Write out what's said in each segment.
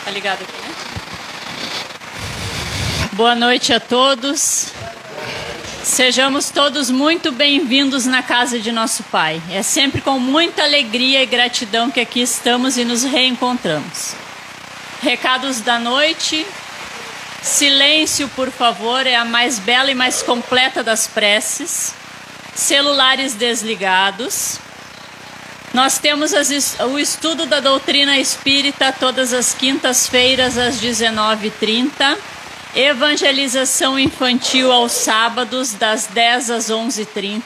Tá ligado aqui, né? Boa noite a todos. Sejamos todos muito bem-vindos na casa de nosso Pai. É sempre com muita alegria e gratidão que aqui estamos e nos reencontramos. Recados da noite. Silêncio, por favor, é a mais bela e mais completa das preces. Celulares desligados. Nós temos o estudo da doutrina espírita todas as quintas-feiras às 19h30. Evangelização infantil aos sábados das 10 às 11h30.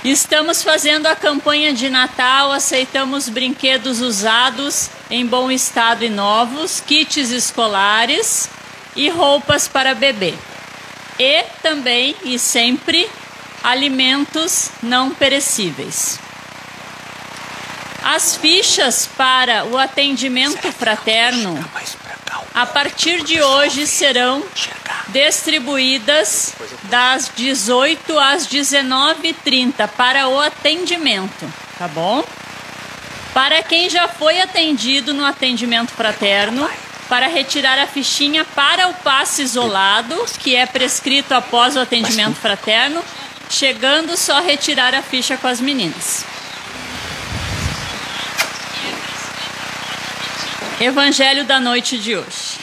Estamos fazendo a campanha de Natal, aceitamos brinquedos usados em bom estado e novos, kits escolares e roupas para bebê. E também, e sempre, alimentos não perecíveis. As fichas para o atendimento fraterno, a partir de hoje, serão distribuídas das 18 às 19h30 para o atendimento, tá bom? Para quem já foi atendido no atendimento fraterno, para retirar a fichinha para o passe isolado, que é prescrito após o atendimento fraterno, chegando só retirar a ficha com as meninas. Evangelho da noite de hoje.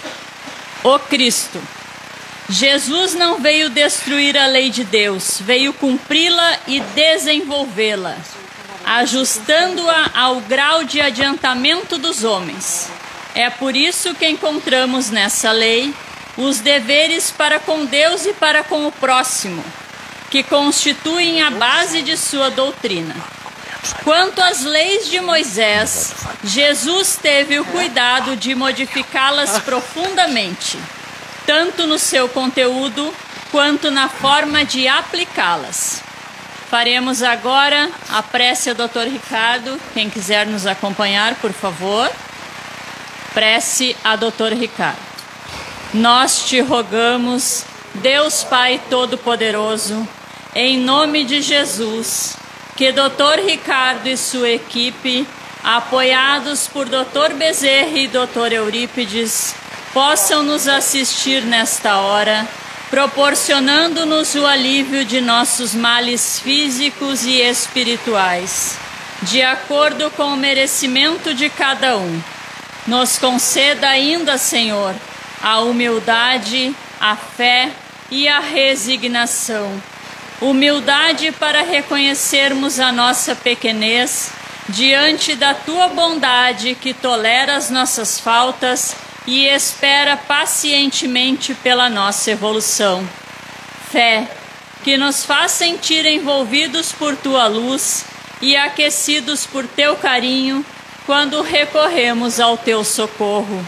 O Cristo. Jesus não veio destruir a lei de Deus, veio cumpri-la e desenvolvê-la, ajustando-a ao grau de adiantamento dos homens. É por isso que encontramos nessa lei os deveres para com Deus e para com o próximo, que constituem a base de sua doutrina. Quanto às leis de Moisés, Jesus teve o cuidado de modificá-las profundamente, tanto no seu conteúdo quanto na forma de aplicá-las. Faremos agora a prece ao Dr. Ricardo. Quem quiser nos acompanhar, por favor. Prece a Dr. Ricardo. Nós te rogamos, Deus Pai Todo-Poderoso, em nome de Jesus, que Dr. Ricardo e sua equipe, apoiados por Dr. Bezerra e Dr. Eurípides, possam nos assistir nesta hora, proporcionando-nos o alívio de nossos males físicos e espirituais, de acordo com o merecimento de cada um. Nos conceda ainda, Senhor, a humildade, a fé e a resignação. Humildade para reconhecermos a nossa pequenez diante da Tua bondade que tolera as nossas faltas e espera pacientemente pela nossa evolução. Fé, que nos faz sentir envolvidos por Tua luz e aquecidos por Teu carinho quando recorremos ao Teu socorro.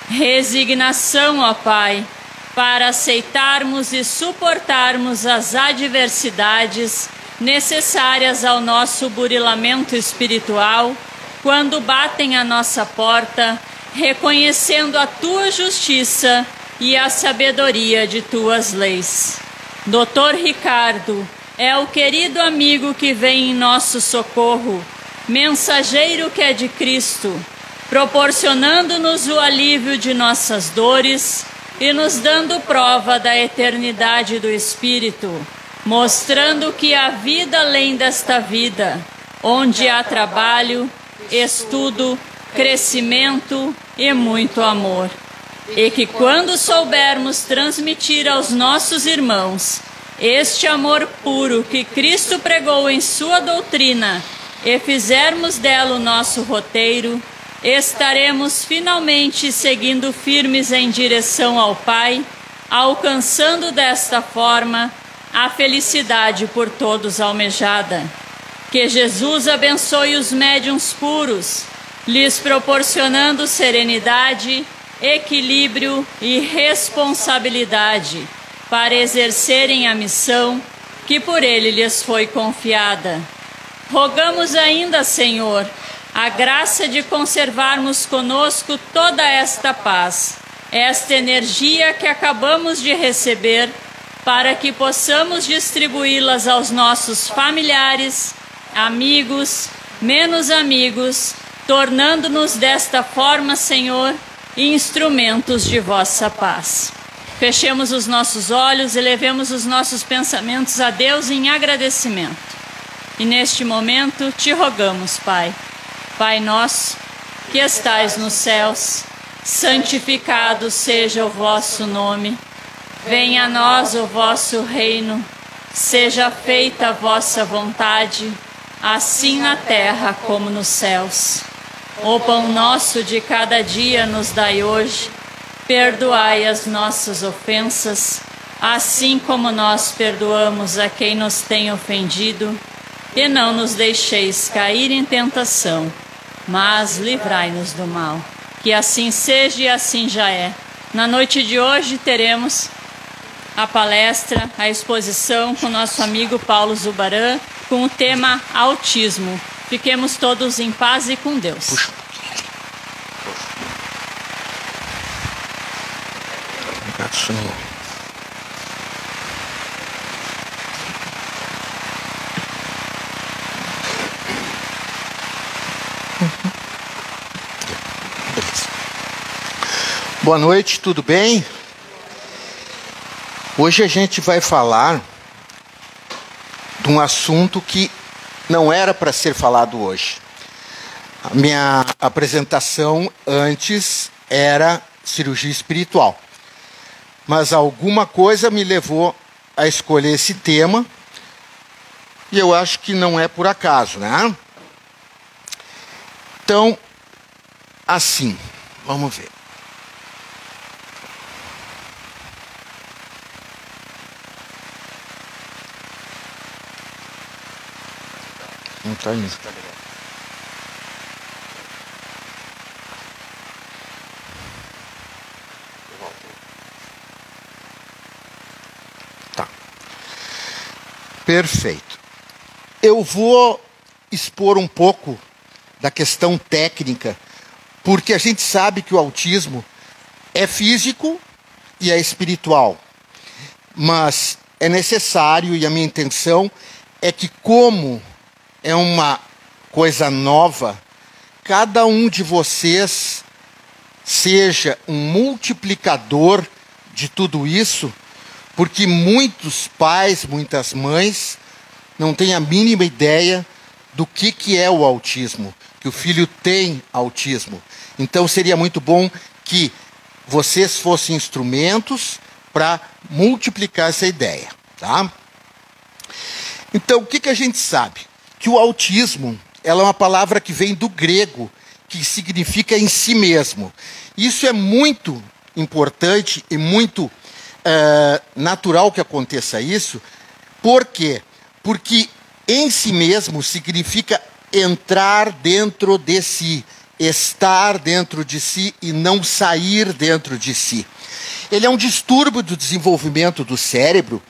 Resignação, ó Pai, para aceitarmos e suportarmos as adversidades necessárias ao nosso burilamento espiritual, quando batem à nossa porta, reconhecendo a Tua justiça e a sabedoria de Tuas leis. Dr. Ricardo é o querido amigo que vem em nosso socorro, mensageiro que é de Cristo, proporcionando-nos o alívio de nossas dores e nos dando prova da eternidade do Espírito, mostrando que há vida além desta vida, onde há trabalho, estudo, crescimento e muito amor. E que quando soubermos transmitir aos nossos irmãos este amor puro que Cristo pregou em sua doutrina e fizermos dela o nosso roteiro, estaremos finalmente seguindo firmes em direção ao Pai, alcançando desta forma a felicidade por todos almejada. Que Jesus abençoe os médiuns puros, lhes proporcionando serenidade, equilíbrio e responsabilidade para exercerem a missão que por Ele lhes foi confiada. Rogamos ainda, Senhor, a graça de conservarmos conosco toda esta paz, esta energia que acabamos de receber, para que possamos distribuí-las aos nossos familiares, amigos, menos amigos, tornando-nos desta forma, Senhor, e instrumentos de vossa paz. Fechemos os nossos olhos e levemos os nossos pensamentos a Deus em agradecimento. E neste momento te rogamos, Pai. Pai nosso, que estais nos céus, santificado seja o vosso nome. Venha a nós o vosso reino. Seja feita a vossa vontade, assim na terra como nos céus. O pão nosso de cada dia nos dai hoje. Perdoai as nossas ofensas, assim como nós perdoamos a quem nos tem ofendido. E não nos deixeis cair em tentação, mas livrai-nos do mal. Que assim seja e assim já é. Na noite de hoje teremos a palestra, a exposição com nosso amigo Paulo Zubaran, com o tema autismo. Fiquemos todos em paz e com Deus. Puxa. Obrigado, Senhor. Beleza. Boa noite, tudo bem? Hoje a gente vai falar de um assunto que não era para ser falado hoje. A minha apresentação antes era cirurgia espiritual. Mas alguma coisa me levou a escolher esse tema. E eu acho que não é por acaso, né? Então, assim, vamos ver. Não está indo. Tá. Perfeito. Eu vou expor um pouco da questão técnica, porque a gente sabe que o autismo é físico e é espiritual. Mas é necessário, e a minha intenção é que, como é uma coisa nova, cada um de vocês seja um multiplicador de tudo isso, porque muitos pais, muitas mães não têm a mínima ideia do que é o autismo, que o filho tem autismo. Então seria muito bom que vocês fossem instrumentos para multiplicar essa ideia, tá? Então, o que a gente sabe? Que o autismo, ela é uma palavra que vem do grego, que significa em si mesmo. Isso é muito importante e muito natural que aconteça isso. Por quê? Porque em si mesmo significa entrar dentro de si, estar dentro de si e não sair dentro de si. Ele é um distúrbio do desenvolvimento do cérebro,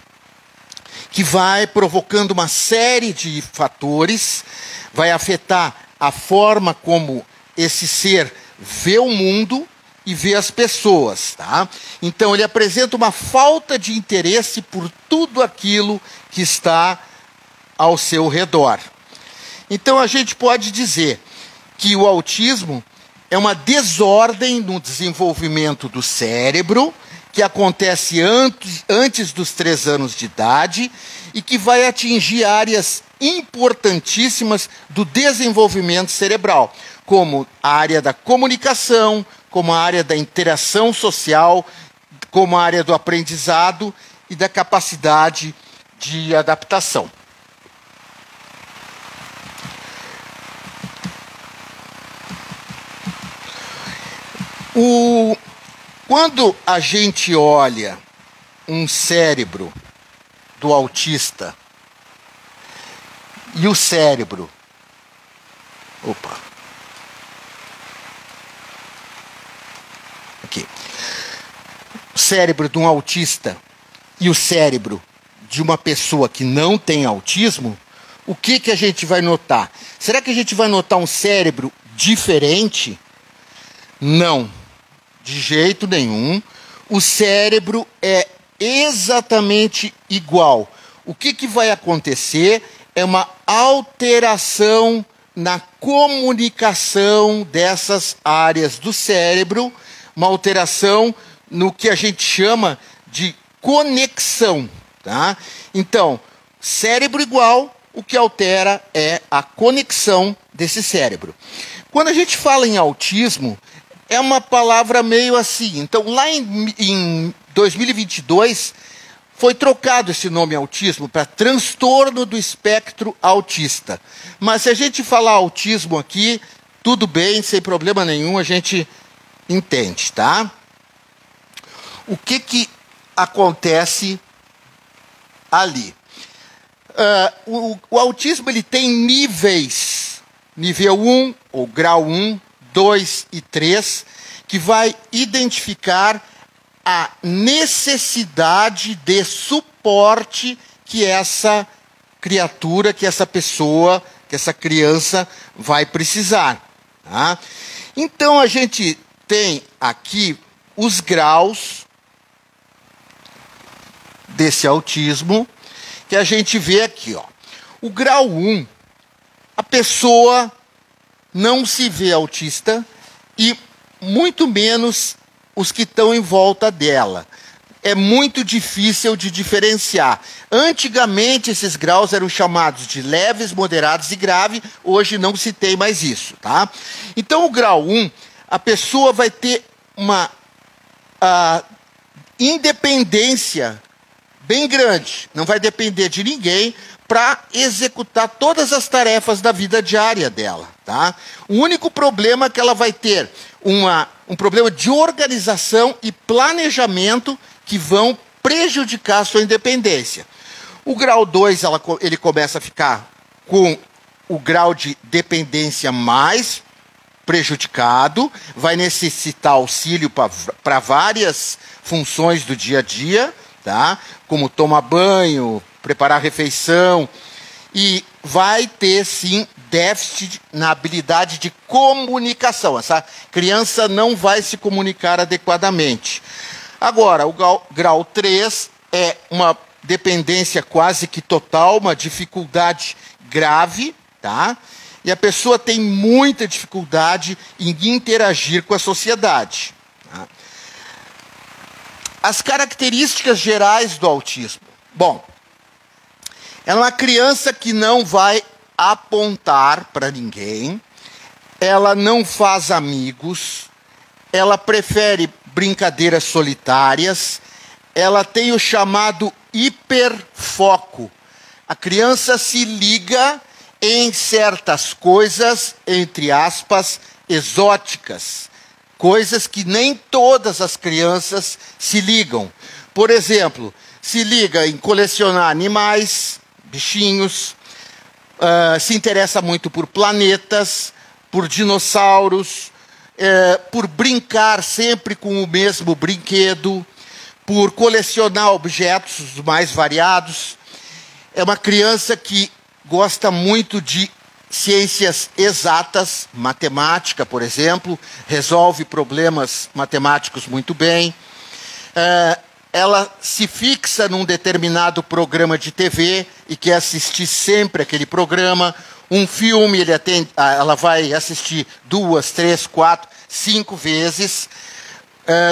que vai provocando uma série de fatores, vai afetar a forma como esse ser vê o mundo e vê as pessoas, tá? Então ele apresenta uma falta de interesse por tudo aquilo que está ao seu redor. Então a gente pode dizer que o autismo é uma desordem no desenvolvimento do cérebro, que acontece antes dos 3 anos de idade e que vai atingir áreas importantíssimas do desenvolvimento cerebral, como a área da comunicação, como a área da interação social, como a área do aprendizado e da capacidade de adaptação. Quando a gente olha um cérebro do autista e o cérebro... Aqui. O cérebro de um autista e o cérebro de uma pessoa que não tem autismo, o que a gente vai notar? Será que a gente vai notar um cérebro diferente? Não. De jeito nenhum. O cérebro é exatamente igual. O que vai acontecer é uma alteração na comunicação dessas áreas do cérebro, uma alteração no que a gente chama de conexão, tá? Então, cérebro igual, o que altera é a conexão desse cérebro. Quando a gente fala em autismo, é uma palavra meio assim. Então, lá em 2022, foi trocado esse nome autismo para transtorno do espectro autista. Mas se a gente falar autismo aqui, tudo bem, sem problema nenhum, a gente entende, tá? O que acontece ali? O autismo ele tem níveis. Nível 1, ou grau 1, 2 e 3, que vai identificar a necessidade de suporte que essa criatura, que essa pessoa, que essa criança vai precisar. Tá? Então, a gente tem aqui os graus desse autismo, que a gente vê aqui. Ó. O grau 1, a pessoa não se vê autista e muito menos os que estão em volta dela. É muito difícil de diferenciar. Antigamente, esses graus eram chamados de leves, moderados e grave. Hoje não se tem mais isso, tá? Então, o grau 1, a pessoa vai ter uma independência bem grande. Não vai depender de ninguém para executar todas as tarefas da vida diária dela, tá? O único problema é que ela vai ter um problema de organização e planejamento que vão prejudicar a sua independência. O grau 2, ele começa a ficar com o grau de dependência mais prejudicado, vai necessitar auxílio para várias funções do dia a dia, tá? Como tomar banho, preparar a refeição, e vai ter, sim, déficit na habilidade de comunicação. Essa criança não vai se comunicar adequadamente. Agora, o grau 3 é uma dependência quase que total, uma dificuldade grave, tá? E a pessoa tem muita dificuldade em interagir com a sociedade. Tá? As características gerais do autismo. Bom, ela é uma criança que não vai apontar para ninguém, ela não faz amigos, ela prefere brincadeiras solitárias, ela tem o chamado hiperfoco. A criança se liga em certas coisas, entre aspas, exóticas, coisas que nem todas as crianças se ligam. Por exemplo, se liga em colecionar animais, bichinhos, se interessa muito por planetas, por dinossauros, por brincar sempre com o mesmo brinquedo, por colecionar objetos mais variados. É uma criança que gosta muito de ciências exatas, matemática, por exemplo, resolve problemas matemáticos muito bem. Ela se fixa num determinado programa de TV e quer assistir sempre aquele programa. Um filme ela vai assistir 2, 3, 4, 5 vezes.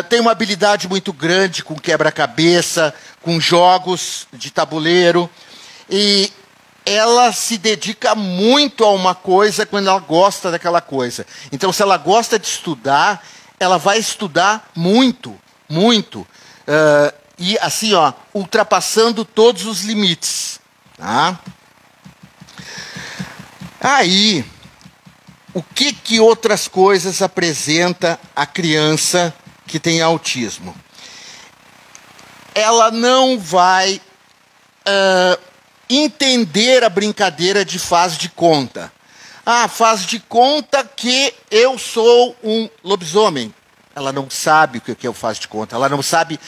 Tem uma habilidade muito grande com quebra-cabeça, com jogos de tabuleiro. E ela se dedica muito a uma coisa quando ela gosta daquela coisa. Então, se ela gosta de estudar, ela vai estudar muito, muito. E assim, ó, ultrapassando todos os limites. Tá? Aí, o que outras coisas apresenta a criança que tem autismo? Ela não vai entender a brincadeira de faz de conta. Faz de conta que eu sou um lobisomem. Ela não sabe o que é o faz de conta. Ela não sabe,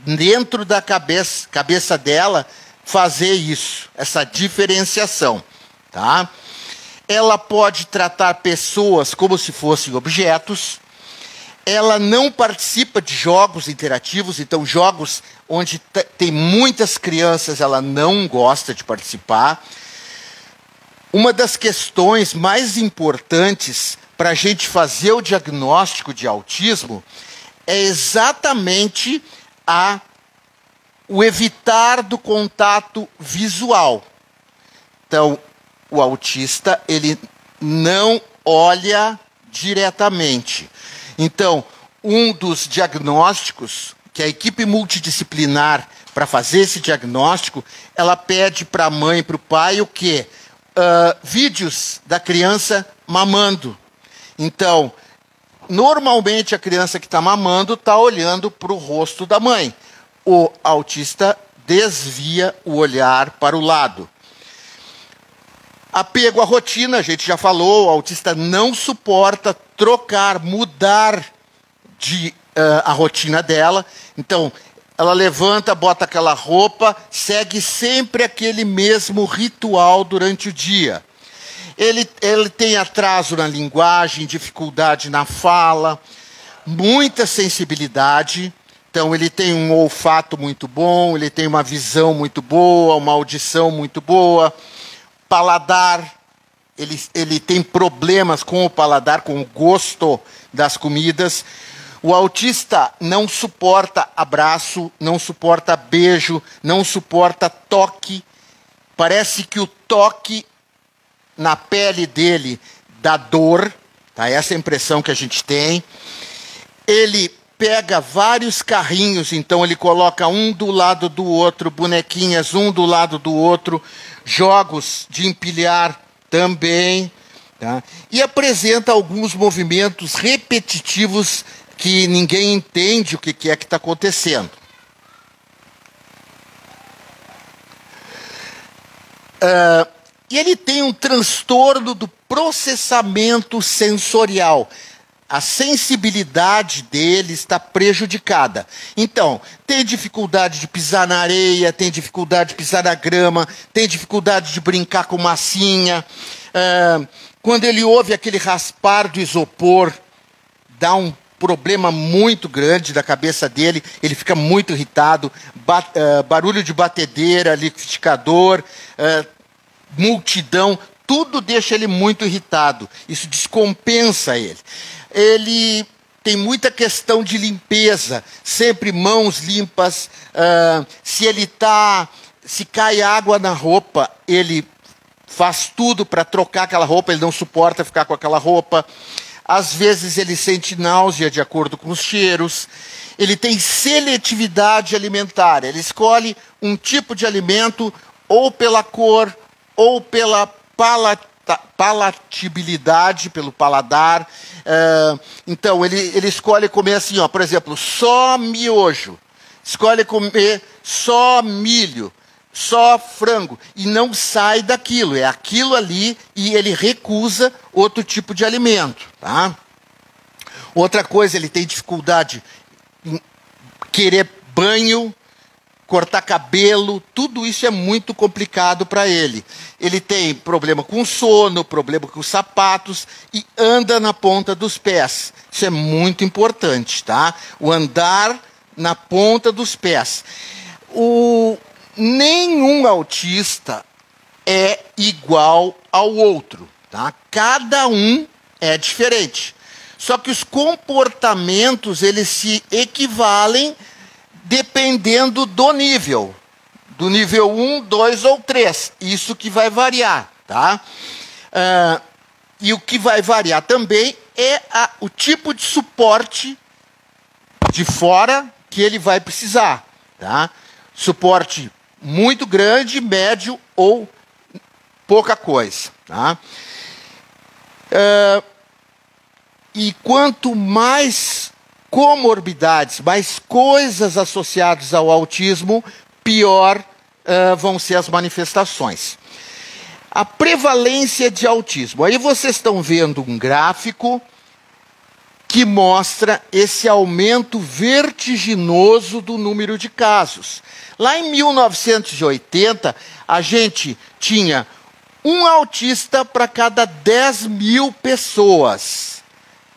dentro da cabeça dela, fazer isso, essa diferenciação. Tá? Ela pode tratar pessoas como se fossem objetos. Ela não participa de jogos interativos, então jogos onde tem muitas crianças, ela não gosta de participar. Uma das questões mais importantes para a gente fazer o diagnóstico de autismo é exatamente o evitar do contato visual. Então, o autista, ele não olha diretamente. Então, um dos diagnósticos que a equipe multidisciplinar, para fazer esse diagnóstico, ela pede para a mãe e para o pai o quê? Vídeos da criança mamando. Então, normalmente a criança que está mamando está olhando para o rosto da mãe. O autista desvia o olhar para o lado. Apego à rotina, a gente já falou, o autista não suporta trocar, mudar a rotina dela. Então, ela levanta, bota aquela roupa, segue sempre aquele mesmo ritual durante o dia. Ele tem atraso na linguagem, dificuldade na fala, muita sensibilidade. Então, ele tem um olfato muito bom, ele tem uma visão muito boa, uma audição muito boa. Paladar, ele tem problemas com o paladar, com o gosto das comidas. O autista não suporta abraço, não suporta beijo, não suporta toque. Parece que o toque na pele dele dá dor, tá? Essa é a impressão que a gente tem. Ele pega vários carrinhos, então ele coloca um do lado do outro, bonequinhas um do lado do outro, jogos de empilhar também, tá? E apresenta alguns movimentos repetitivos que ninguém entende o que é que está acontecendo. E ele tem um transtorno do processamento sensorial. A sensibilidade dele está prejudicada. Então, tem dificuldade de pisar na areia, tem dificuldade de pisar na grama, tem dificuldade de brincar com massinha. Quando ele ouve aquele raspar do isopor, dá um problema muito grande da cabeça dele, ele fica muito irritado, barulho de batedeira, liquidificador, multidão, tudo deixa ele muito irritado. Isso descompensa ele. Ele tem muita questão de limpeza, sempre mãos limpas. Se cai água na roupa, ele faz tudo para trocar aquela roupa, ele não suporta ficar com aquela roupa. Às vezes ele sente náusea de acordo com os cheiros. Ele tem seletividade alimentar, ele escolhe um tipo de alimento ou pela cor, ou pela palatabilidade, pelo paladar. Então, ele escolhe comer assim, ó, por exemplo, só miojo. Escolhe comer só milho, só frango. E não sai daquilo, é aquilo ali e ele recusa outro tipo de alimento. Tá? Outra coisa, ele tem dificuldade em querer banho, cortar cabelo, tudo isso é muito complicado para ele. Ele tem problema com sono, problema com os sapatos e anda na ponta dos pés. Isso é muito importante, tá? O andar na ponta dos pés. Nenhum autista é igual ao outro, tá? Cada um é diferente. Só que os comportamentos, eles se equivalem dependendo do nível 1, 2 ou 3, isso que vai variar, tá? E o que vai variar também é o tipo de suporte de fora que ele vai precisar, tá? Suporte muito grande, médio ou pouca coisa, tá? E quanto mais comorbidades, mais coisas associadas ao autismo, pior vão ser as manifestações. A prevalência de autismo. Aí vocês estão vendo um gráfico que mostra esse aumento vertiginoso do número de casos. Lá em 1980, a gente tinha um autista para cada 10 mil pessoas.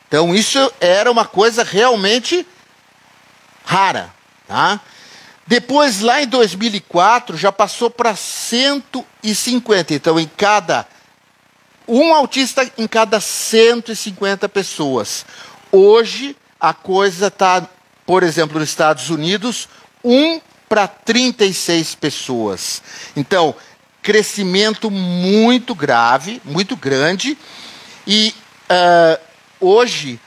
Então, isso era uma coisa realmente rara. Tá? Depois, lá em 2004, já passou para 150. Então, um autista em cada 150 pessoas. Hoje, a coisa está por exemplo, nos Estados Unidos, 1 para 36 pessoas. Então, crescimento muito grave, muito grande. E hoje,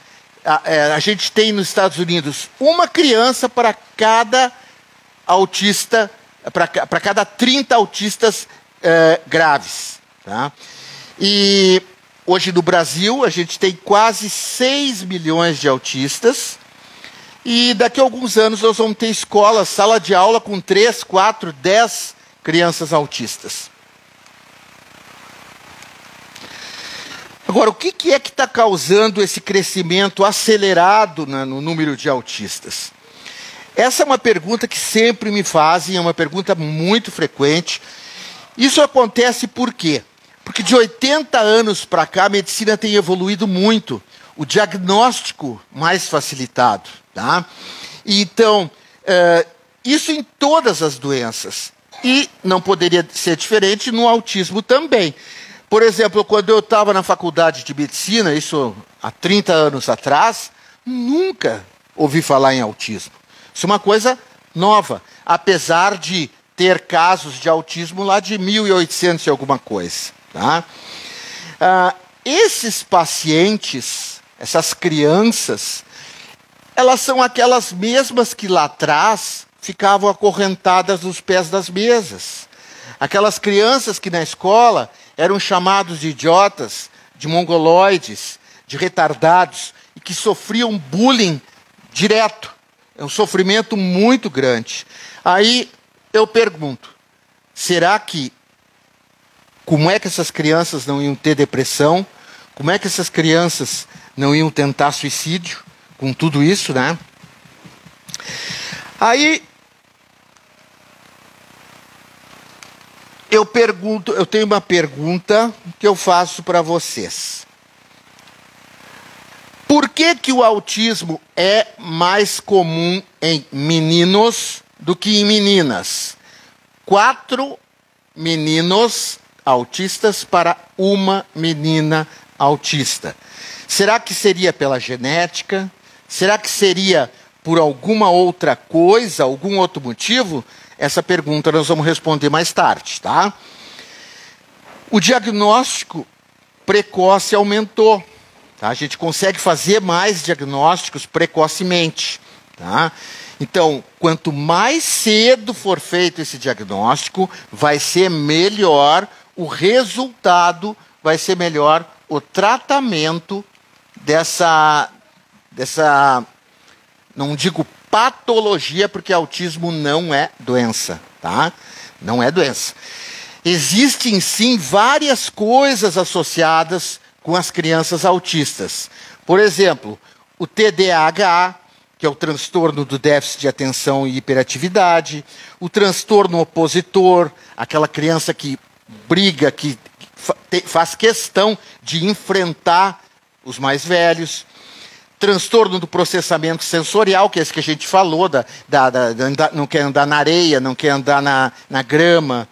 a gente tem nos Estados Unidos uma criança para cada autista, para cada 30 autistas graves. Tá? E hoje no Brasil, a gente tem quase 6 milhões de autistas. E daqui a alguns anos nós vamos ter escolas, sala de aula com 3, 4, 10 crianças autistas. Agora, o que é que está causando esse crescimento acelerado no número de autistas? Essa é uma pergunta que sempre me fazem, é uma pergunta muito frequente. Isso acontece por quê? Porque de 80 anos para cá a medicina tem evoluído muito. O diagnóstico mais facilitado. Tá? Então, isso em todas as doenças. E não poderia ser diferente no autismo também. Por exemplo, quando eu estava na faculdade de medicina, isso há 30 anos atrás, nunca ouvi falar em autismo. Isso é uma coisa nova, apesar de ter casos de autismo lá de 1800 e alguma coisa. Tá? Esses pacientes, essas crianças, elas são aquelas mesmas que lá atrás ficavam acorrentadas nos pés das mesas. Aquelas crianças que na escola eram chamados de idiotas, de mongoloides, de retardados, e que sofriam bullying direto. É um sofrimento muito grande. Aí eu pergunto, será que, como é que essas crianças não iam ter depressão? Como é que essas crianças não iam tentar suicídio? Com tudo isso, né? Aí eu tenho uma pergunta que eu faço para vocês. Por que o autismo é mais comum em meninos do que em meninas? 4 meninos autistas para uma menina autista. Será que seria pela genética? Será que seria por alguma outra coisa, algum outro motivo? Essa pergunta nós vamos responder mais tarde, tá? O diagnóstico precoce aumentou. Tá? A gente consegue fazer mais diagnósticos precocemente. Tá? Então, quanto mais cedo for feito esse diagnóstico, vai ser melhor o resultado, vai ser melhor o tratamento dessa, não digo patologia, porque autismo não é doença, tá? Não é doença. Existem, sim, várias coisas associadas com as crianças autistas. Por exemplo, o TDAH, que é o transtorno do déficit de atenção e hiperatividade, o transtorno opositor, aquela criança que briga, que faz questão de enfrentar os mais velhos, transtorno do processamento sensorial, que é esse que a gente falou, não quer andar na areia, não quer andar na grama,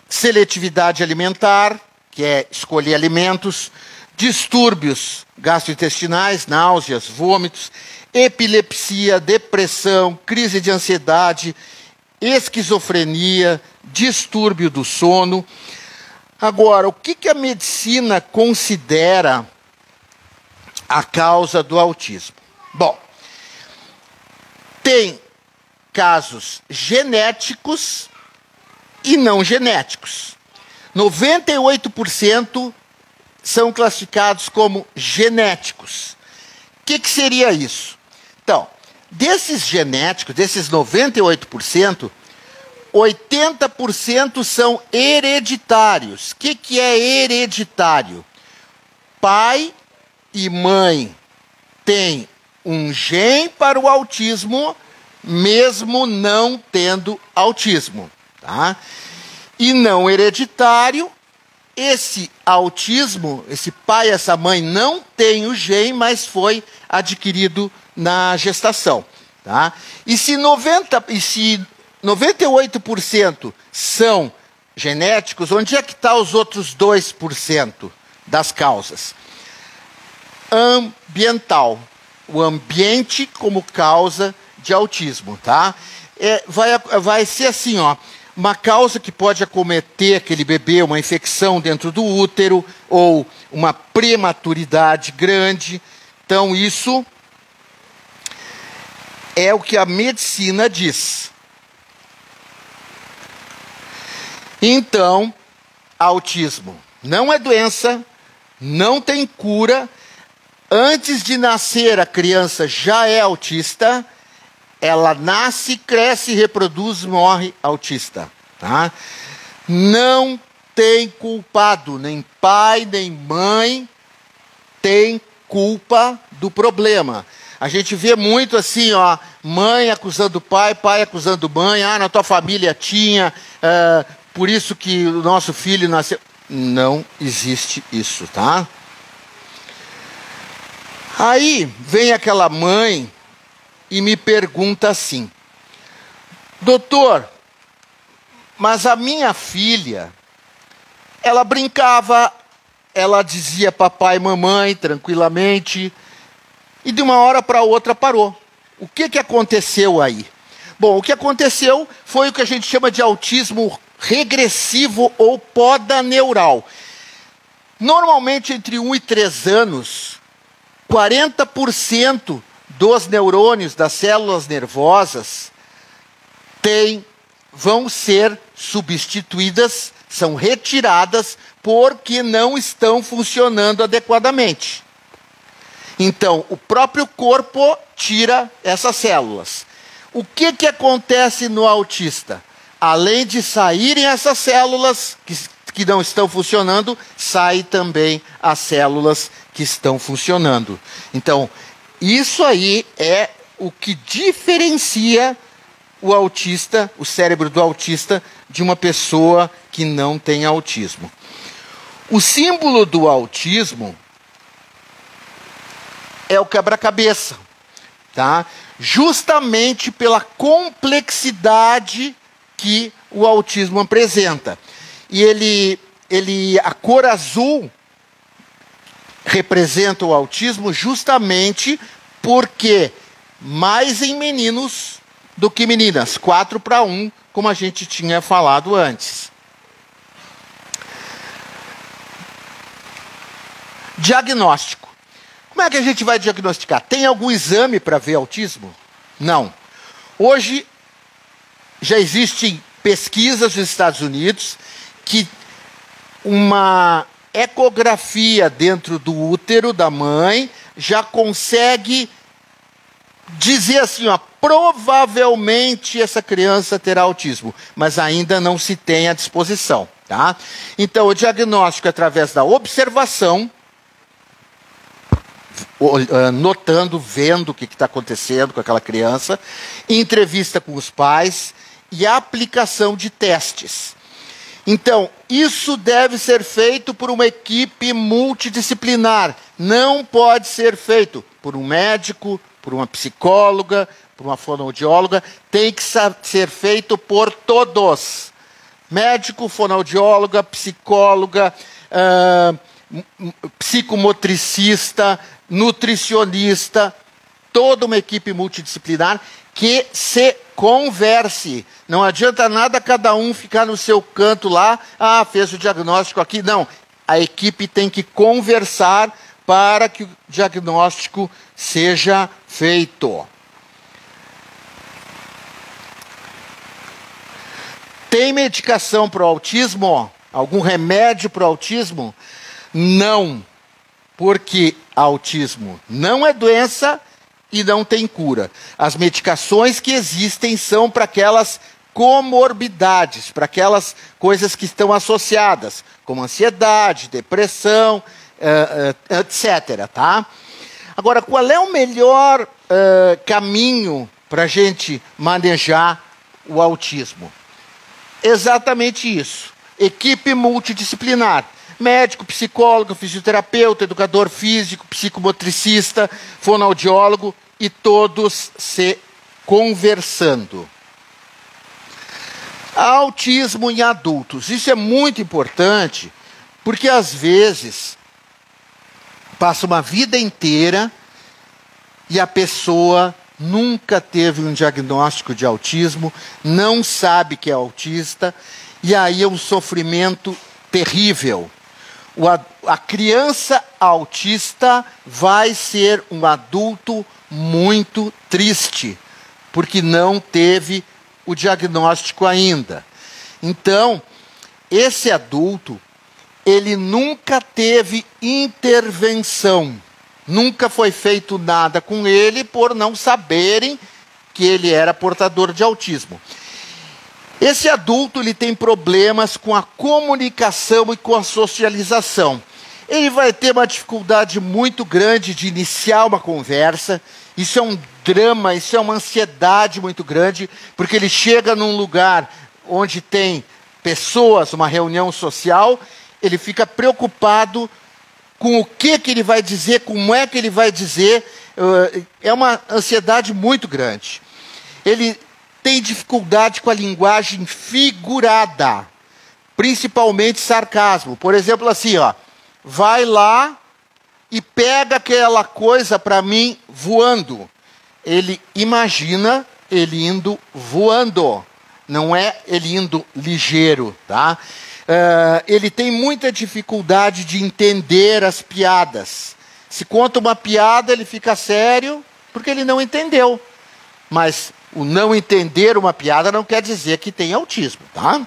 seletividade alimentar, que é escolher alimentos, distúrbios gastrointestinais, náuseas, vômitos, epilepsia, depressão, crise de ansiedade, esquizofrenia, distúrbio do sono. Agora, o que a medicina considera a causa do autismo? Bom, tem casos genéticos e não genéticos. 98% são classificados como genéticos. O que seria isso? Então, desses genéticos, desses 98%, 80% são hereditários. O que é hereditário? Pai e mãe têm um gene para o autismo, mesmo não tendo autismo. Tá? E não hereditário, esse autismo, esse pai e essa mãe não tem o gene, mas foi adquirido na gestação. Tá? E se 98% são genéticos, onde é que está os outros 2% das causas? Ambiental. O ambiente como causa de autismo, tá? Vai ser assim, ó, uma causa que pode acometer aquele bebê, uma infecção dentro do útero ou uma prematuridade grande. Então, isso é o que a medicina diz. Então, autismo não é doença, não tem cura. Antes de nascer, a criança já é autista. Ela nasce, cresce, reproduz, morre autista. Tá? Não tem culpado, nem pai, nem mãe tem culpa do problema. A gente vê muito assim, ó, mãe acusando pai, pai acusando mãe. Ah, na tua família tinha, por isso que o nosso filho nasceu. Não existe isso, tá? Aí vem aquela mãe e me pergunta assim: doutor, mas a minha filha, ela brincava, ela dizia papai e mamãe tranquilamente, e de uma hora para outra parou. O que aconteceu aí? Bom, o que aconteceu foi o que a gente chama de autismo regressivo ou poda neural. Normalmente, entre 1 e 3 anos, 40% dos neurônios das células nervosas vão ser substituídas, são retiradas, porque não estão funcionando adequadamente. Então, o próprio corpo tira essas células. O que acontece no autista? Além de saírem essas células que não estão funcionando, saem também as células que estão funcionando. Então, isso aí é o que diferencia o autista, o cérebro do autista, de uma pessoa que não tem autismo. O símbolo do autismo é o quebra-cabeça, tá? Justamente pela complexidade que o autismo apresenta. E a cor azul representa o autismo justamente porque mais em meninos do que meninas, 4-1, como a gente tinha falado antes. Diagnóstico. Como é que a gente vai diagnosticar? Tem algum exame para ver autismo? Não. Hoje já existem pesquisas nos Estados Unidos que uma ecografia dentro do útero da mãe já consegue dizer assim, ó, provavelmente essa criança terá autismo, mas ainda não se tem à disposição, tá? Então, o diagnóstico é através da observação, notando, vendo o que está acontecendo com aquela criança, entrevista com os pais e a aplicação de testes. Então, isso deve ser feito por uma equipe multidisciplinar. Não pode ser feito por um médico, por uma psicóloga, por uma fonoaudióloga. Tem que ser feito por todos. Médico, fonoaudióloga, psicóloga, psicomotricista, nutricionista, toda uma equipe multidisciplinar que se converse. Não adianta nada cada um ficar no seu canto lá, fez o diagnóstico aqui. Não, a equipe tem que conversar para que o diagnóstico seja feito. Tem medicação para o autismo? Algum remédio para o autismo? Não, porque autismo não é doença e não tem cura. As medicações que existem são para aquelas comorbidades, para aquelas coisas que estão associadas, como ansiedade, depressão, etc. Tá? Agora, qual é o melhor caminho para a gente manejar o autismo? Exatamente isso. Equipe multidisciplinar. Médico, psicólogo, fisioterapeuta, educador físico, psicomotricista, fonoaudiólogo e todos se conversando. Autismo em adultos. Isso é muito importante porque às vezes passa uma vida inteira e a pessoa nunca teve um diagnóstico de autismo, não sabe que é autista, e aí é um sofrimento terrível. A criança autista vai ser um adulto muito triste, porque não teve o diagnóstico ainda. Então, esse adulto, ele nunca teve intervenção, nunca foi feito nada com ele por não saberem que ele era portador de autismo. Esse adulto, ele tem problemas com a comunicação e com a socialização. Ele vai ter uma dificuldade muito grande de iniciar uma conversa. Isso é um drama, isso é uma ansiedade muito grande, porque ele chega num lugar onde tem pessoas, uma reunião social, ele fica preocupado com o que ele vai dizer, como é que ele vai dizer. É uma ansiedade muito grande. Ele tem dificuldade com a linguagem figurada, principalmente sarcasmo. Por exemplo, assim, ó, vai lá e pega aquela coisa para mim voando. Ele imagina ele indo voando, não é ele indo ligeiro, tá? Ele tem muita dificuldade de entender as piadas. Se conta uma piada, ele fica sério, porque ele não entendeu. Mas o não entender uma piada não quer dizer que tem autismo, tá?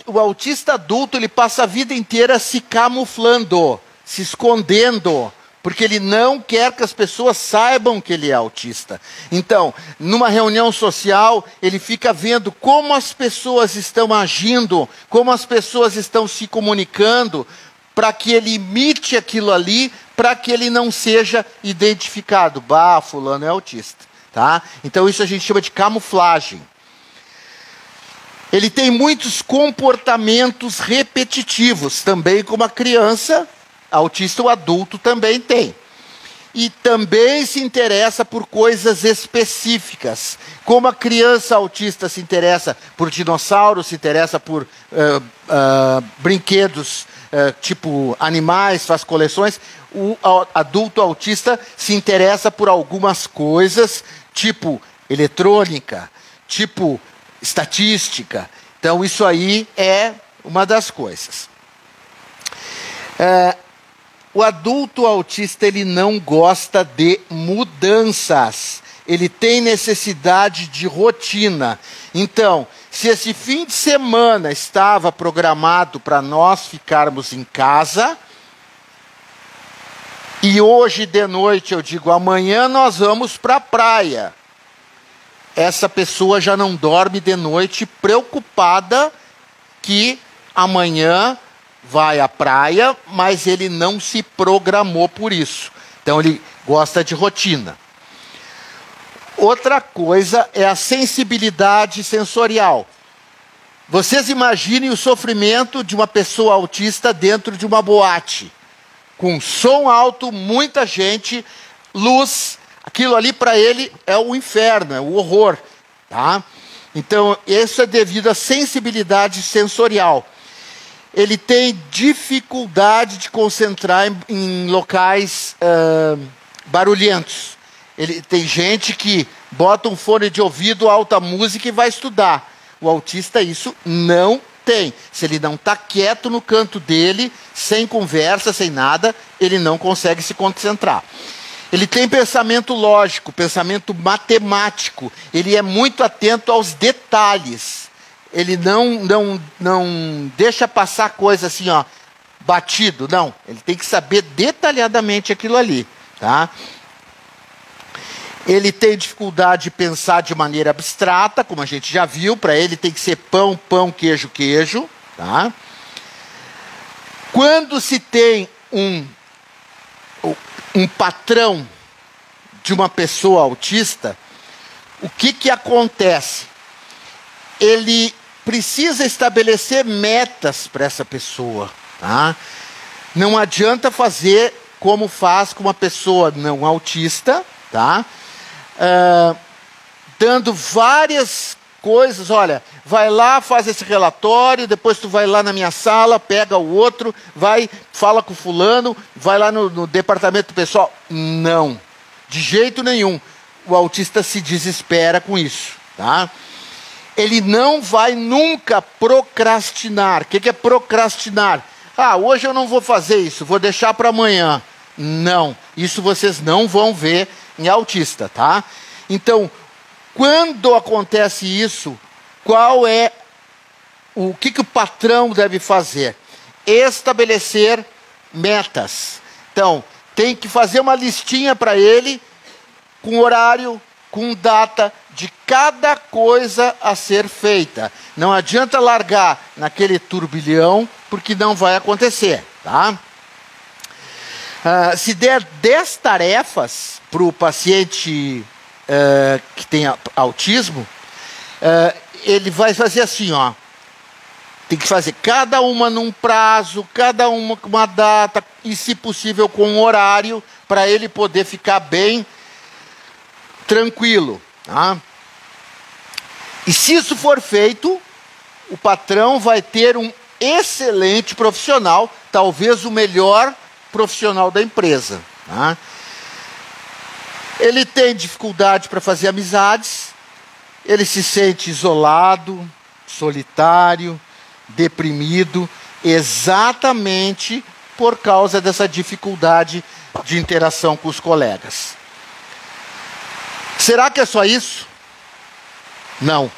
O autista adulto, ele passa a vida inteira se camuflando, se escondendo, porque ele não quer que as pessoas saibam que ele é autista. Então, numa reunião social, ele fica vendo como as pessoas estão agindo, como as pessoas estão se comunicando, para que ele imite aquilo ali, para que ele não seja identificado. Bah, fulano é autista, tá? Então isso a gente chama de camuflagem. Ele tem muitos comportamentos repetitivos, também como a criança autista, o adulto também tem. E também se interessa por coisas específicas. Como a criança autista se interessa por dinossauros, se interessa por brinquedos, tipo animais, faz coleções, o adulto autista se interessa por algumas coisas, tipo eletrônica, tipo estatística. Então isso aí é uma das coisas. O adulto autista, ele não gosta de mudanças. Ele tem necessidade de rotina. Então, se esse fim de semana estava programado para nós ficarmos em casa, e hoje de noite eu digo, amanhã nós vamos para a praia. Essa pessoa já não dorme de noite preocupada que amanhã vai à praia, mas ele não se programou por isso. Então ele gosta de rotina. Outra coisa é a sensibilidade sensorial. Vocês imaginem o sofrimento de uma pessoa autista dentro de uma boate, com som alto, muita gente, luz. Aquilo ali para ele é o inferno, é o horror, tá? Então isso é devido à sensibilidade sensorial. Ele tem dificuldade de concentrar em locais barulhentos. Tem gente que bota um fone de ouvido, alta música e vai estudar. O autista isso não tem. Se ele não está quieto no canto dele, sem conversa, sem nada, ele não consegue se concentrar. Ele tem pensamento lógico, pensamento matemático. Ele é muito atento aos detalhes. Ele não deixa passar coisa assim, ó, batido. Não, ele tem que saber detalhadamente aquilo ali, tá? Ele tem dificuldade de pensar de maneira abstrata, como a gente já viu. Para ele tem que ser pão, pão, queijo, queijo, tá? Quando se tem um patrão de uma pessoa autista, o que acontece? Ele precisa estabelecer metas para essa pessoa, tá? Não adianta fazer como faz com uma pessoa não autista, tá? Dando várias coisas, olha, vai lá, faz esse relatório, depois tu vai lá na minha sala, pega o outro, vai, fala com fulano, vai lá no departamento pessoal. Não. De jeito nenhum. O autista se desespera com isso, tá? Ele não vai nunca procrastinar. O que é procrastinar? Ah, hoje eu não vou fazer isso, vou deixar para amanhã. Não, isso vocês não vão ver em autista, tá? Então, quando acontece isso, o que o patrão deve fazer? Estabelecer metas. Então, tem que fazer uma listinha para ele, com horário, com data, de cada coisa a ser feita. Não adianta largar naquele turbilhão, porque não vai acontecer, tá? Se der 10 tarefas para o paciente que tem autismo, ele vai fazer assim, ó. Tem que fazer cada uma num prazo, cada uma com uma data, e se possível com um horário, para ele poder ficar bem tranquilo. Tá? E se isso for feito, o patrão vai ter um excelente profissional, talvez o melhor profissional da empresa. Tá? Ele tem dificuldade para fazer amizades, ele se sente isolado, solitário, deprimido, exatamente por causa dessa dificuldade de interação com os colegas. Será que é só isso? Não.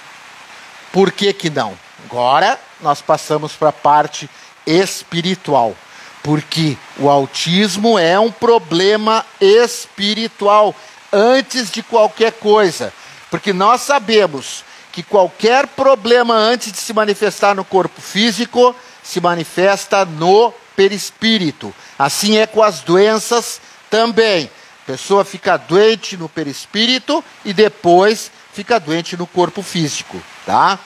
Por que que não? Agora nós passamos para a parte espiritual, porque o autismo é um problema espiritual antes de qualquer coisa, porque nós sabemos que qualquer problema antes de se manifestar no corpo físico, se manifesta no perispírito. Assim é com as doenças também. A pessoa fica doente no perispírito e depois fica doente no corpo físico, tá?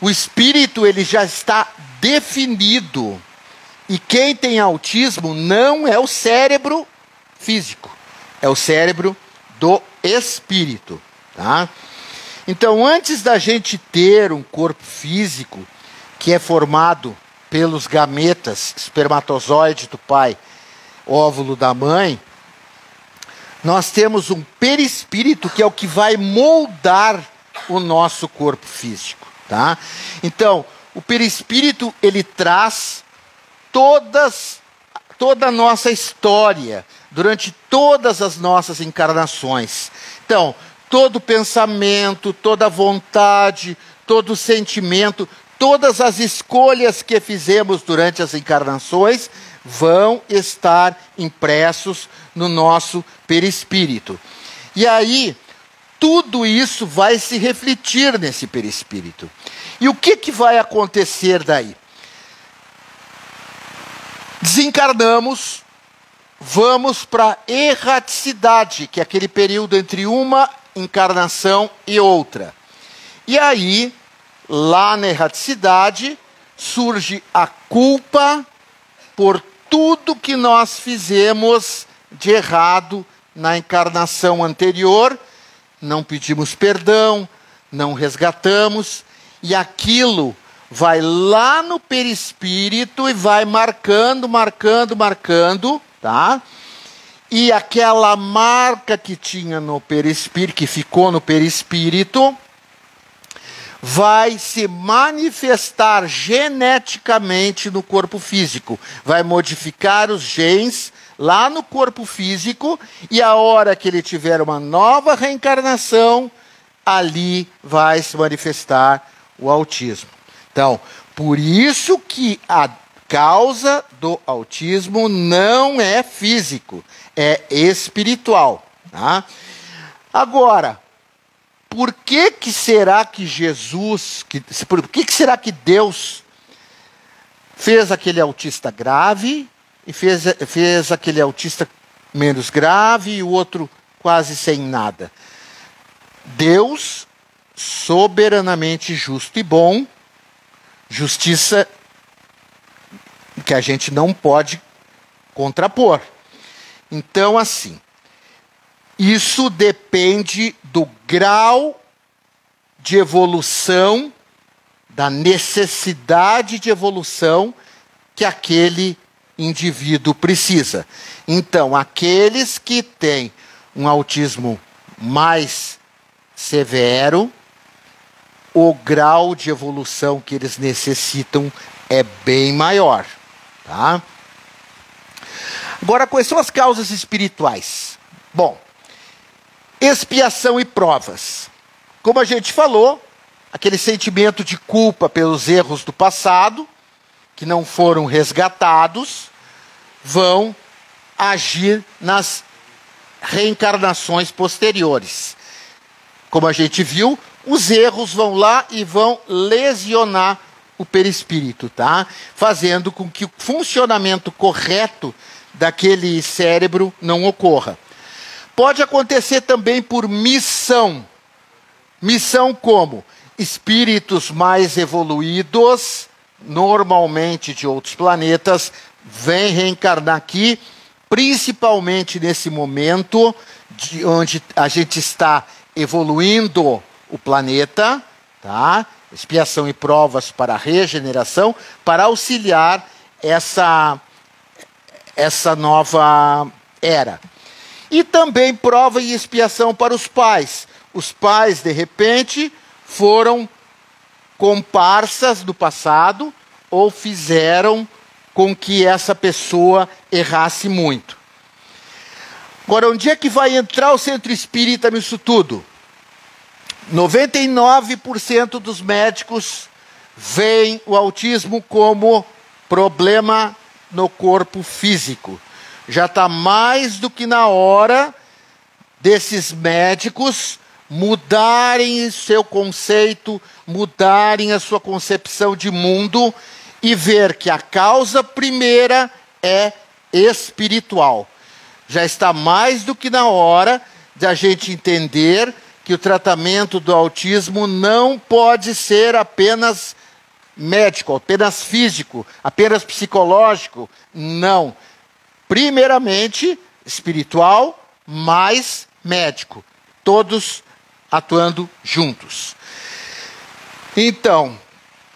O espírito, ele já está definido. E quem tem autismo não é o cérebro físico, é o cérebro do espírito, tá? Então, antes da gente ter um corpo físico que é formado pelos gametas, espermatozoide do pai, óvulo da mãe, nós temos um perispírito que é o que vai moldar o nosso corpo físico, tá? Então, o perispírito, ele traz toda a nossa história, durante todas as nossas encarnações. Então, todo pensamento, toda vontade, todo sentimento, todas as escolhas que fizemos durante as encarnações vão estar impressos no nosso perispírito. E aí, tudo isso vai se refletir nesse perispírito. E o que vai acontecer daí? Desencarnamos, vamos para a erraticidade, que é aquele período entre uma encarnação e outra. E aí, lá na erraticidade, surge a culpa por tudo que nós fizemos de errado na encarnação anterior, não pedimos perdão, não resgatamos, e aquilo vai lá no perispírito e vai marcando, tá? E aquela marca que tinha no perispírito, que ficou no perispírito, vai se manifestar geneticamente no corpo físico. Vai modificar os genes lá no corpo físico, e a hora que ele tiver uma nova reencarnação, ali vai se manifestar o autismo. Então, por isso que a causa do autismo não é físico, é espiritual. Tá? Agora, por que será que por que será que Deus fez aquele autista grave e fez aquele autista menos grave e o outro quase sem nada? Deus, soberanamente justo e bom, justiça que a gente não pode contrapor. Então, assim, isso depende do grau de evolução, da necessidade de evolução que aquele indivíduo precisa. Então, aqueles que têm um autismo mais severo, o grau de evolução que eles necessitam é bem maior, tá? Agora, quais são as causas espirituais? Bom, expiação e provas. Como a gente falou, aquele sentimento de culpa pelos erros do passado, que não foram resgatados, vão agir nas reencarnações posteriores. Como a gente viu, os erros vão lá e vão lesionar o perispírito, tá? Fazendo com que o funcionamento correto daquele cérebro não ocorra. Pode acontecer também por missão. Missão como? Espíritos mais evoluídos, normalmente de outros planetas, vêm reencarnar aqui, principalmente nesse momento onde a gente está evoluindo o planeta, tá? Expiação e provas para a regeneração, para auxiliar essa nova era. E também prova e expiação para os pais. Os pais, de repente, foram comparsas do passado ou fizeram com que essa pessoa errasse muito. Agora, onde é que vai entrar o centro espírita nisso tudo? 99% dos médicos veem o autismo como problema no corpo físico. Já está mais do que na hora desses médicos mudarem seu conceito, mudarem a sua concepção de mundo e ver que a causa primeira é espiritual. Já está mais do que na hora de a gente entender que o tratamento do autismo não pode ser apenas médico, apenas físico, apenas psicológico. Não. Primeiramente, espiritual, mais médico. Todos atuando juntos. Então,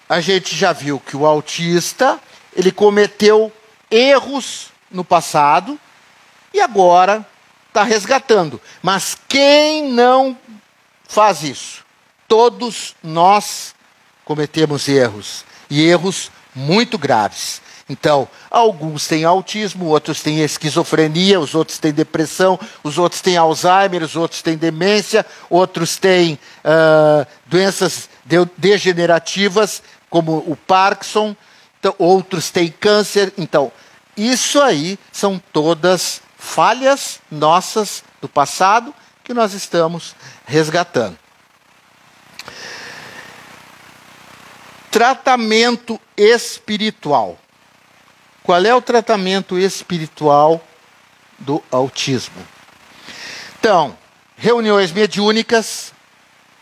a gente já viu que o autista, ele cometeu erros no passado e agora está resgatando. Mas quem não faz isso? Todos nós cometemos erros, e erros muito graves. Então, alguns têm autismo, outros têm esquizofrenia, os outros têm depressão, os outros têm Alzheimer, os outros têm demência, outros têm doenças degenerativas, como o Parkinson, então, outros têm câncer. Então, isso aí são todas falhas nossas do passado que nós estamos resgatando. Tratamento espiritual. Qual é o tratamento espiritual do autismo? Então, reuniões mediúnicas,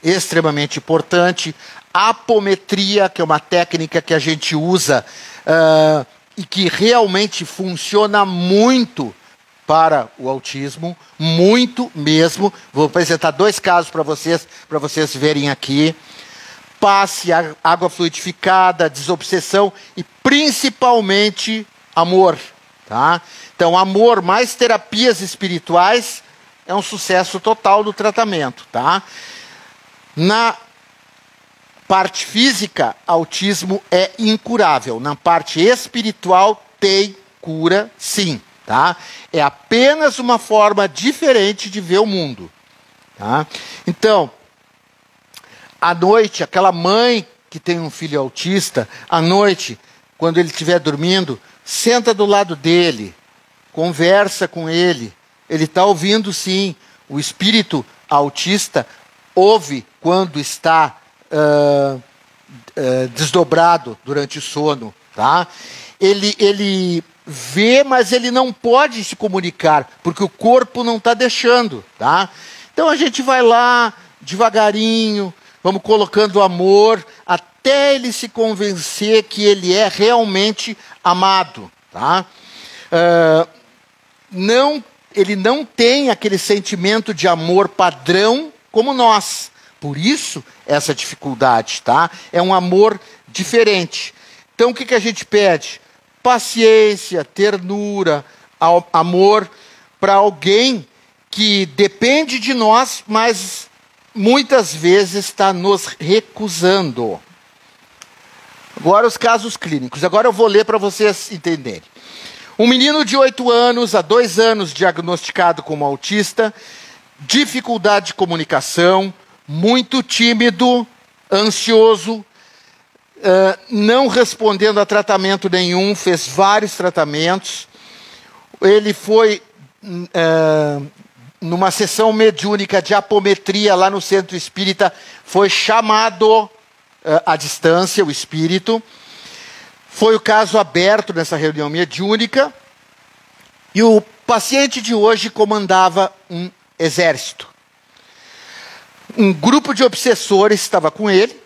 extremamente importante. Apometria, que é uma técnica que a gente usa e que realmente funciona muito para o autismo, muito mesmo. Vou apresentar 2 casos para vocês verem aqui. Passe, água fluidificada, desobsessão e principalmente amor, tá? Então, amor mais terapias espirituais é um sucesso total do tratamento, tá? Na parte física, autismo é incurável. Na parte espiritual, tem cura sim, tá? É apenas uma forma diferente de ver o mundo, tá? Então, à noite, aquela mãe que tem um filho autista, à noite, quando ele estiver dormindo, senta do lado dele, conversa com ele. Ele está ouvindo sim. O espírito autista ouve quando está desdobrado durante o sono, tá? Ele vê, mas ele não pode se comunicar, porque o corpo não está deixando, tá? Então a gente vai lá, devagarinho, vamos colocando amor, até ele se convencer que ele é realmente amado, tá? Ele não tem aquele sentimento de amor padrão como nós. Por isso, essa dificuldade, tá? É um amor diferente. Então, o que a gente pede? Paciência, ternura, amor para alguém que depende de nós, mas muitas vezes está nos recusando. Agora os casos clínicos. Agora eu vou ler para vocês entenderem. Um menino de 8 anos, há 2 anos, diagnosticado como autista, dificuldade de comunicação, muito tímido, ansioso, não respondendo a tratamento nenhum, fez vários tratamentos. Ele foi numa sessão mediúnica de apometria lá no Centro Espírita, foi chamado à distância, o espírito. Foi o caso aberto nessa reunião mediúnica, e o paciente de hoje comandava um exército. Um grupo de obsessores estava com ele,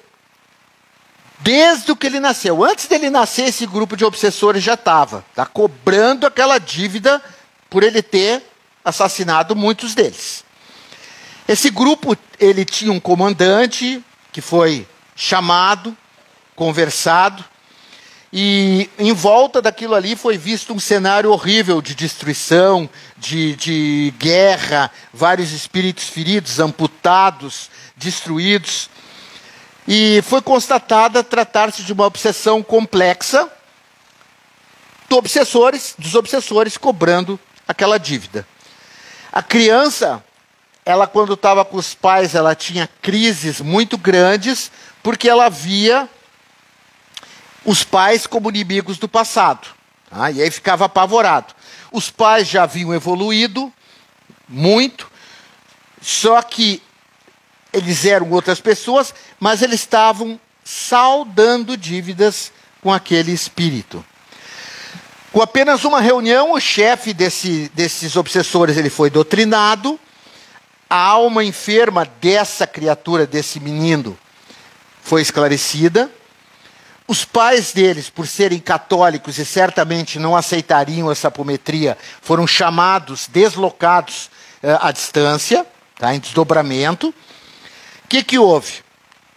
desde que ele nasceu. Antes dele nascer, esse grupo de obsessores já estava cobrando aquela dívida por ele ter assassinado muitos deles. Esse grupo, ele tinha um comandante que foi chamado, conversado, e em volta daquilo ali foi visto um cenário horrível de destruição, de guerra, vários espíritos feridos, amputados, destruídos. E foi constatada tratar-se de uma obsessão complexa dos obsessores cobrando aquela dívida. A criança, ela quando estava com os pais, ela tinha crises muito grandes, porque ela via os pais como inimigos do passado. E aí ficava apavorado. Os pais já haviam evoluído muito, só que eles eram outras pessoas, mas eles estavam saldando dívidas com aquele espírito. Com apenas uma reunião, o chefe desses obsessores ele foi doutrinado, a alma enferma dessa criatura, desse menino, foi esclarecida. Os pais deles, por serem católicos e certamente não aceitariam essa apometria, foram chamados, deslocados à distância, em desdobramento. O que houve?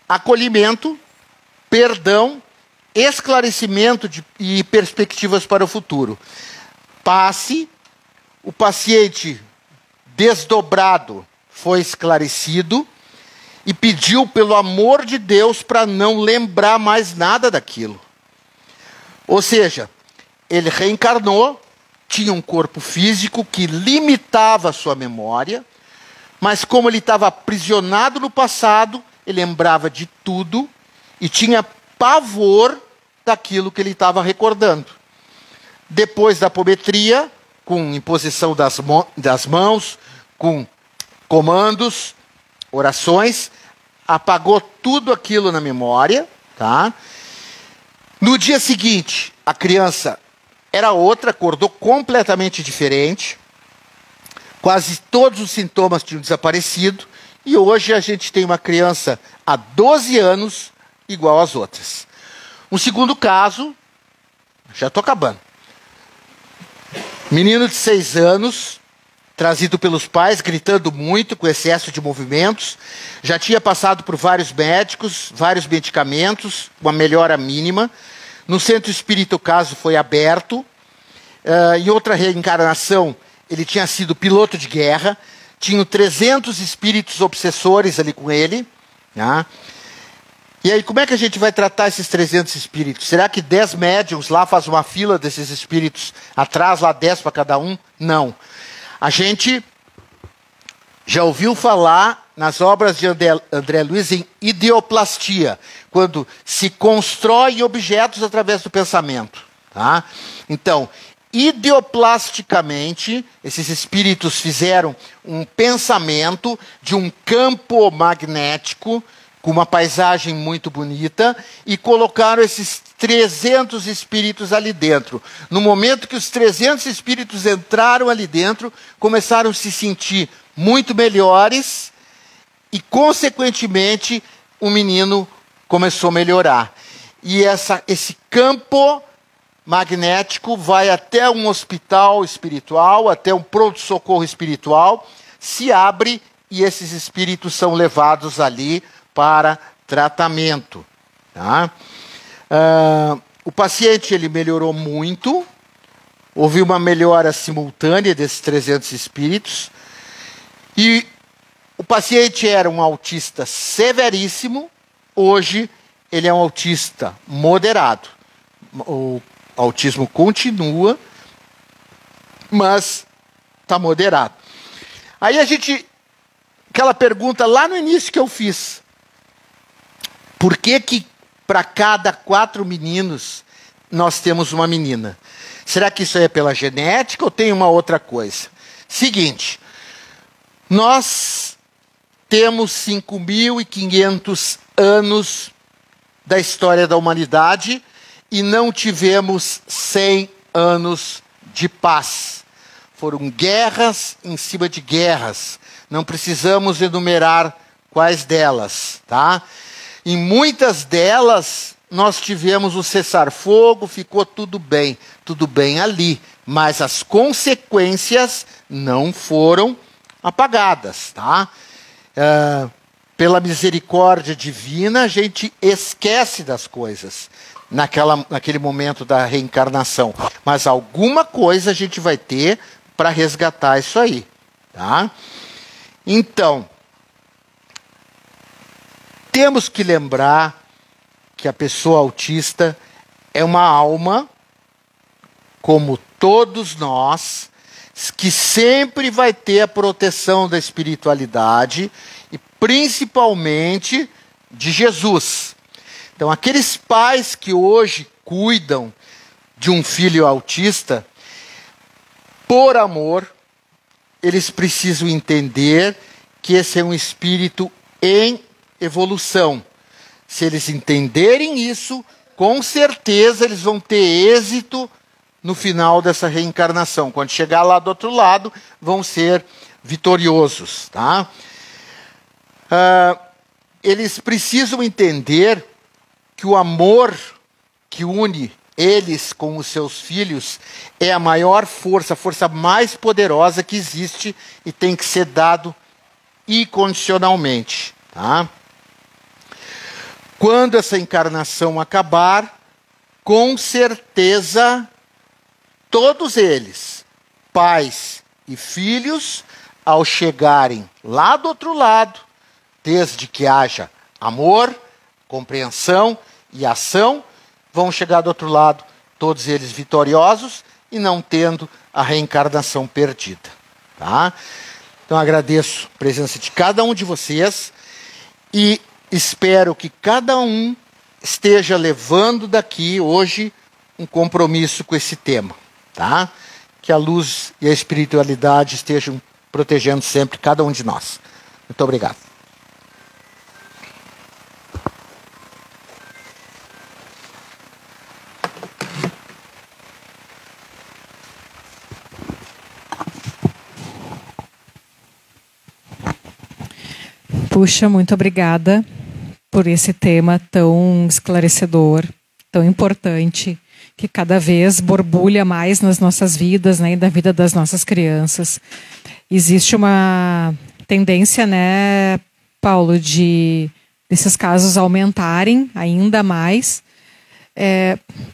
Acolhimento, perdão, esclarecimento e perspectivas para o futuro. O paciente desdobrado foi esclarecido e pediu, pelo amor de Deus, para não lembrar mais nada daquilo. Ou seja, ele reencarnou, tinha um corpo físico que limitava a sua memória, mas como ele estava aprisionado no passado, ele lembrava de tudo e tinha pavor daquilo que ele estava recordando. Depois da apometria, com imposição das mãos, com comandos, orações, apagou tudo aquilo na memória, No dia seguinte, a criança era outra, acordou completamente diferente, quase todos os sintomas tinham desaparecido, e hoje a gente tem uma criança há 12 anos igual às outras. Um segundo caso, já estou acabando. Menino de 6 anos, trazido pelos pais, gritando muito, com excesso de movimentos. Já tinha passado por vários médicos, vários medicamentos, uma melhora mínima. No Centro Espírita o caso foi aberto. Em outra reencarnação, ele tinha sido piloto de guerra. Tinham 300 espíritos obsessores ali com ele. E aí, como é que a gente vai tratar esses 300 espíritos? Será que 10 médiums lá faz uma fila desses espíritos atrás, lá 10 para cada um? Não. A gente já ouviu falar nas obras de André Luiz em ideoplastia, quando se constroem objetos através do pensamento. Então, ideoplasticamente, esses espíritos fizeram um pensamento de um campo magnético, com uma paisagem muito bonita, e colocaram esses 300 espíritos ali dentro. No momento que os 300 espíritos entraram ali dentro, começaram a se sentir muito melhores e, consequentemente, o menino começou a melhorar. E esse campo magnético vai até um hospital espiritual, até um pronto-socorro espiritual, se abre e esses espíritos são levados ali para tratamento. O paciente ele melhorou muito, houve uma melhora simultânea desses 300 espíritos, E o paciente era um autista severíssimo, hoje ele é um autista moderado. O autismo continua, mas está moderado. Aí aquela pergunta lá no início que eu fiz, por que para cada 4 meninos nós temos uma menina? Será que isso é pela genética ou tem uma outra coisa? Seguinte, nós temos 5.500 anos da história da humanidade e não tivemos 100 anos de paz. Foram guerras em cima de guerras. Não precisamos enumerar quais delas, tá? Em muitas delas, nós tivemos o cessar-fogo, ficou tudo bem ali. Mas as consequências não foram apagadas, tá? Pela misericórdia divina, a gente esquece das coisas naquele momento da reencarnação. Mas alguma coisa a gente vai ter para resgatar isso aí, tá? Então, temos que lembrar que a pessoa autista é uma alma, como todos nós, que sempre vai ter a proteção da espiritualidade e principalmente de Jesus. Então, aqueles pais que hoje cuidam de um filho autista, por amor, eles precisam entender que esse é um espírito em evolução. Se eles entenderem isso, com certeza eles vão ter êxito no final dessa reencarnação. Quando chegar lá do outro lado, vão ser vitoriosos, tá? Eles precisam entender que o amor que une eles com os seus filhos é a maior força, a força mais poderosa que existe e tem que ser dado incondicionalmente, tá? Quando essa encarnação acabar, com certeza todos eles, pais e filhos, ao chegarem lá do outro lado, desde que haja amor, compreensão e ação, vão chegar do outro lado, todos eles vitoriosos e não tendo a reencarnação perdida, tá? Então agradeço a presença de cada um de vocês e espero que cada um esteja levando daqui hoje um compromisso com esse tema, tá? Que a luz e a espiritualidade estejam protegendo sempre cada um de nós. Muito obrigado. Puxa, muito obrigada por esse tema tão esclarecedor, tão importante, que cada vez borbulha mais nas nossas vidas, né, e na vida das nossas crianças. Existe uma tendência, né, Paulo, desses casos aumentarem ainda mais,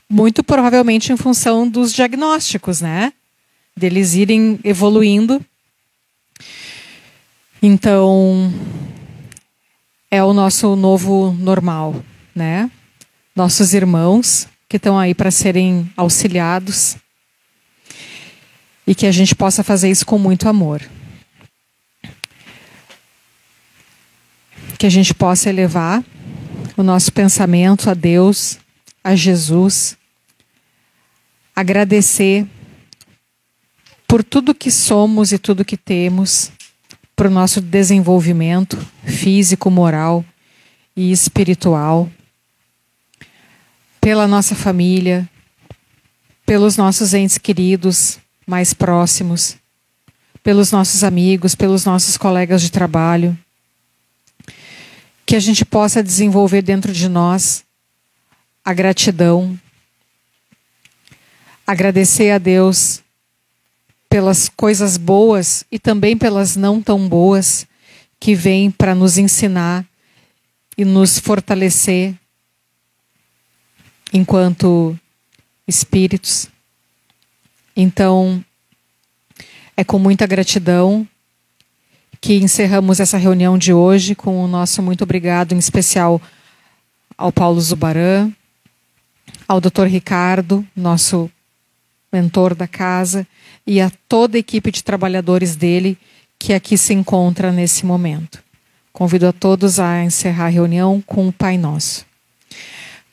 muito provavelmente em função dos diagnósticos, né, deles irem evoluindo. Então, é o nosso novo normal, né? Nossos irmãos que estão aí para serem auxiliados e que a gente possa fazer isso com muito amor. Que a gente possa elevar o nosso pensamento a Deus, a Jesus, agradecer por tudo que somos e tudo que temos, para o nosso desenvolvimento físico, moral e espiritual, pela nossa família, pelos nossos entes queridos mais próximos, pelos nossos amigos, pelos nossos colegas de trabalho, que a gente possa desenvolver dentro de nós a gratidão, agradecer a Deus pelas coisas boas e também pelas não tão boas que vêm para nos ensinar e nos fortalecer enquanto espíritos. Então, é com muita gratidão, que encerramos essa reunião de hoje com o nosso muito obrigado, em especial ao Paulo Zubaran, ao Dr. Ricardo, nosso mentor da casa, e a toda a equipe de trabalhadores dele que aqui se encontra nesse momento. Convido a todos a encerrar a reunião com o Pai Nosso.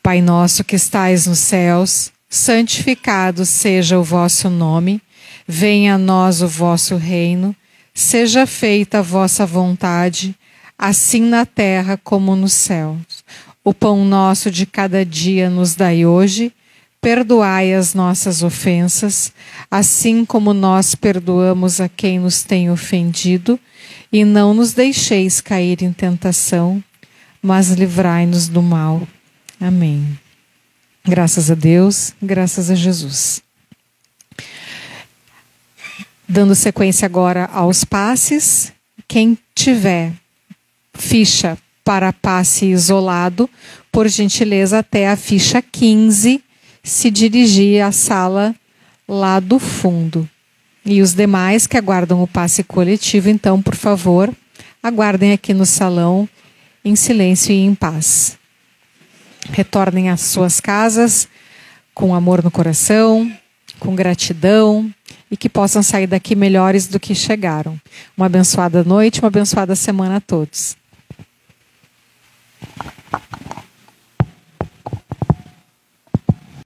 Pai nosso que estais nos céus, santificado seja o vosso nome, venha a nós o vosso reino, seja feita a vossa vontade, assim na terra como nos céus. O pão nosso de cada dia nos dai hoje, perdoai as nossas ofensas, assim como nós perdoamos a quem nos tem ofendido, e não nos deixeis cair em tentação, mas livrai-nos do mal. Amém. Graças a Deus, graças a Jesus. Dando sequência agora aos passes, quem tiver ficha para passe isolado, por gentileza, até a ficha 15, se dirigir à sala lá do fundo. E os demais que aguardam o passe coletivo, então, por favor, aguardem aqui no salão, em silêncio e em paz. Retornem às suas casas com amor no coração, com gratidão, e que possam sair daqui melhores do que chegaram. Uma abençoada noite, uma abençoada semana a todos.